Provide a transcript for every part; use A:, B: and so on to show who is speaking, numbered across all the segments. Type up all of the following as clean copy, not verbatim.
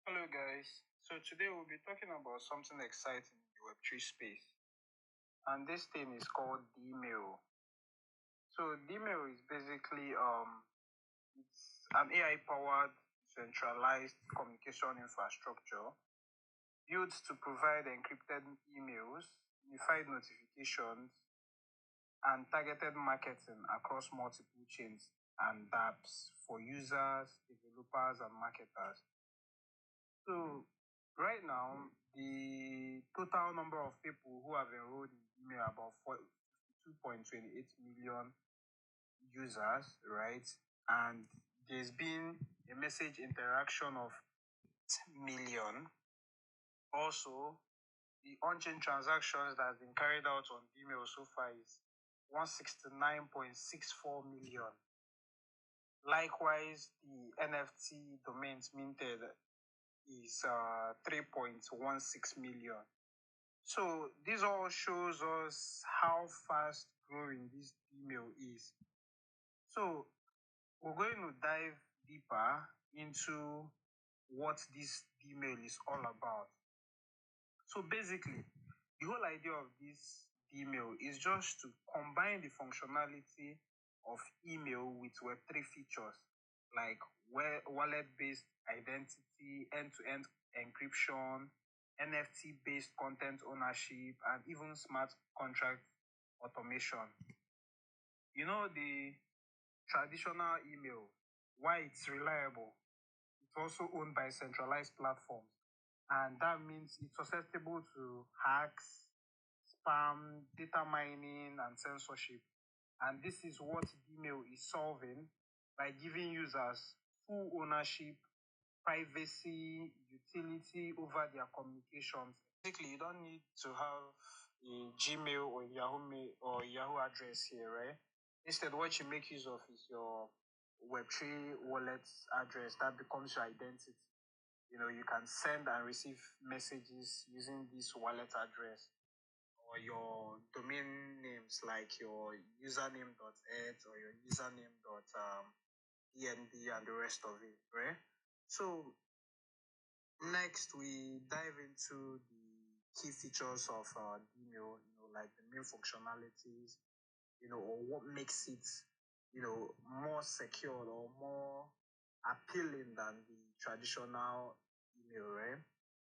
A: Hello guys. So today we'll be talking about something exciting in the Web3 space. And this thing is called DMAIL. So DMAIL is basically it's an AI powered centralized communication infrastructure built to provide encrypted emails, unified notifications, and targeted marketing across multiple chains and dApps for users, developers, and marketers. So right now, the total number of people who have enrolled in email about 52.28 million users, right? And there's been a message interaction of million. Also, the on-chain transactions that have been carried out on email so far is 169.64 million. Likewise, the NFT domains minted is 3.16 million. So this all shows us how fast growing this email is. So we're going to dive deeper into what this email is all about. So basically, the whole idea of this email is just to combine the functionality of email with Web3 features like wallet-based identity, end-to-end encryption, NFT-based content ownership, and even smart contract automation. You know, the traditional email, why it's reliable, it's also owned by centralized platforms. And that means it's susceptible to hacks, spam, data mining, and censorship. And this is what DMAIL is solving by giving users full ownership, privacy, utility over their communications. Basically, you don't need to have a Gmail or Yahoo address here, right? Instead, what you make use of is your Web3 wallet address that becomes your identity. You can send and receive messages using this wallet address or your domain names like your username.eth or your username.dnb and the rest of it, right? So next we dive into the key features of DMAIL, like the main functionalities, or what makes it, more secure or more appealing than the traditional email, right?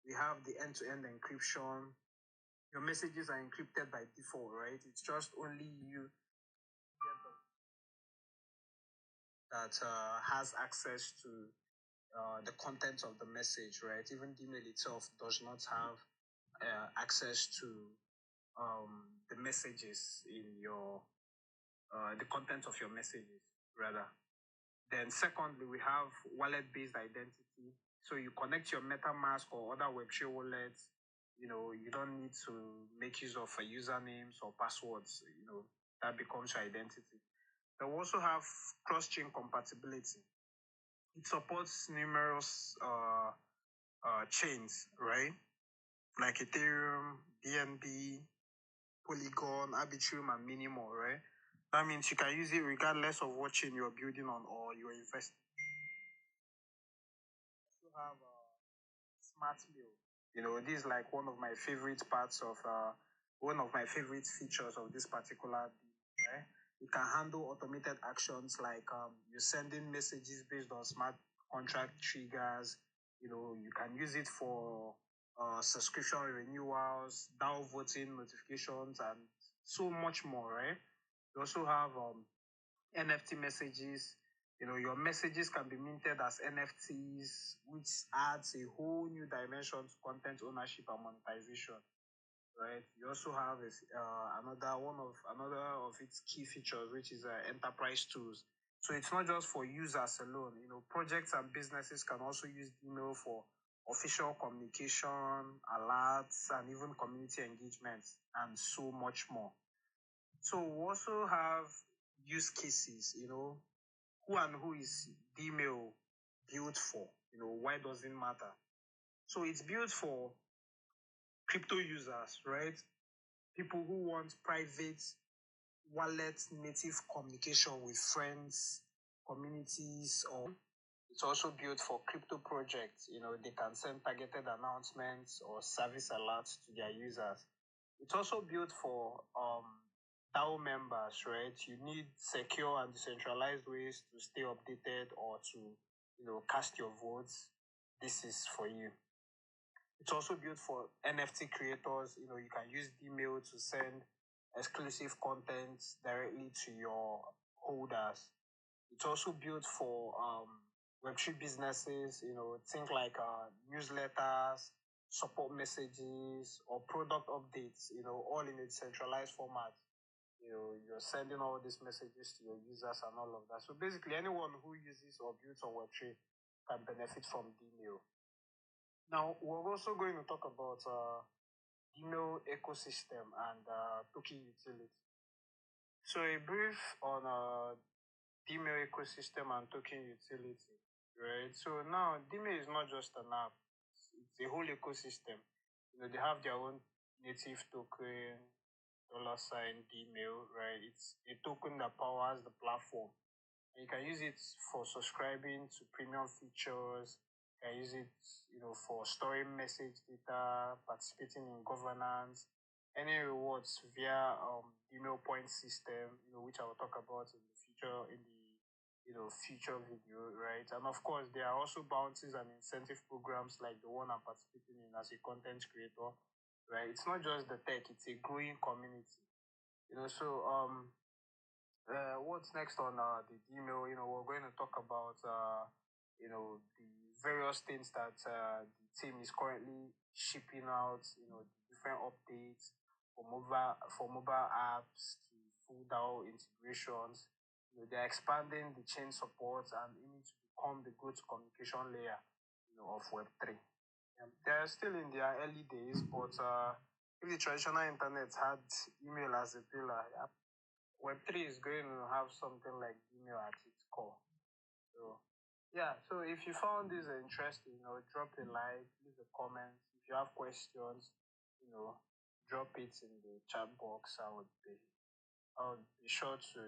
A: We have the end-to-end encryption. Your messages are encrypted by default, right? It's just only you that has access to the content of the message, right? Even the email itself does not have access to the messages in your the content of your messages, rather. Then secondly, we have wallet-based identity. So you connect your MetaMask or other Web3 wallets. You don't need to make use of usernames or passwords. That becomes your identity. Then we also have cross-chain compatibility. It supports numerous chains, right? Like Ethereum, BNB, Polygon, Arbitrum, and many more, right? That means you can use it regardless of what chain you're building on or you're investing. You also have smart mail. This is like one of my favorite parts of one of my favorite features of this particular deal, right? It can handle automated actions like you're sending messages based on smart contract triggers. You can use it for subscription renewals, DAO voting notifications, and so much more, right? You also have NFT messages. Your messages can be minted as NFTs, which adds a whole new dimension to content ownership and monetization. Right. You also have another of its key features, which is enterprise tools. So it's not just for users alone. Projects and businesses can also use email for official communication, alerts, and even community engagements, and so much more. So we also have use cases. Who and who is DMAIL built for? Why does it matter? So it's built for crypto users, right? People who want private wallet native communication with friends, communities, or It's also built for crypto projects. They can send targeted announcements or service alerts to their users. It's also built for DAO members, right? You need secure and decentralized ways to stay updated or to, cast your votes. This is for you. It's also built for NFT creators. You can use DMAIL to send exclusive content directly to your holders. It's also built for Web3 businesses, think like newsletters, support messages, or product updates, all in a centralized format. You're sending all these messages to your users and all of that. So basically, anyone who uses or builds on Web3 can benefit from DMAIL. Now, we're also going to talk about DMAIL ecosystem and token utility. So a brief on DMAIL ecosystem and token utility, right? So now DMAIL is not just an app; it's a whole ecosystem. They have their own native token, $ DMAIL, right? It's a token that powers the platform. And you can use it for subscribing to premium features. You can use it, for storing message data, participating in governance, any rewards via email point system, which I will talk about in the future future video, right? And of course, there are also bounties and incentive programs like the one I'm participating in as a content creator, right? It's not just the tech; it's a growing community. So what's next on the DMAIL? We're going to talk about the various things that the team is currently shipping out. The different updates for mobile apps to full DAO integrations. They're expanding the chain support and aiming to become the go-to communication layer, of Web3. They're still in their early days, but if the traditional internet had email as a pillar, yeah, Web3 is going to have something like email at its core. So, yeah, so if you found this interesting, drop a like, leave a comment. If you have questions, you know, drop it in the chat box. I would be sure to,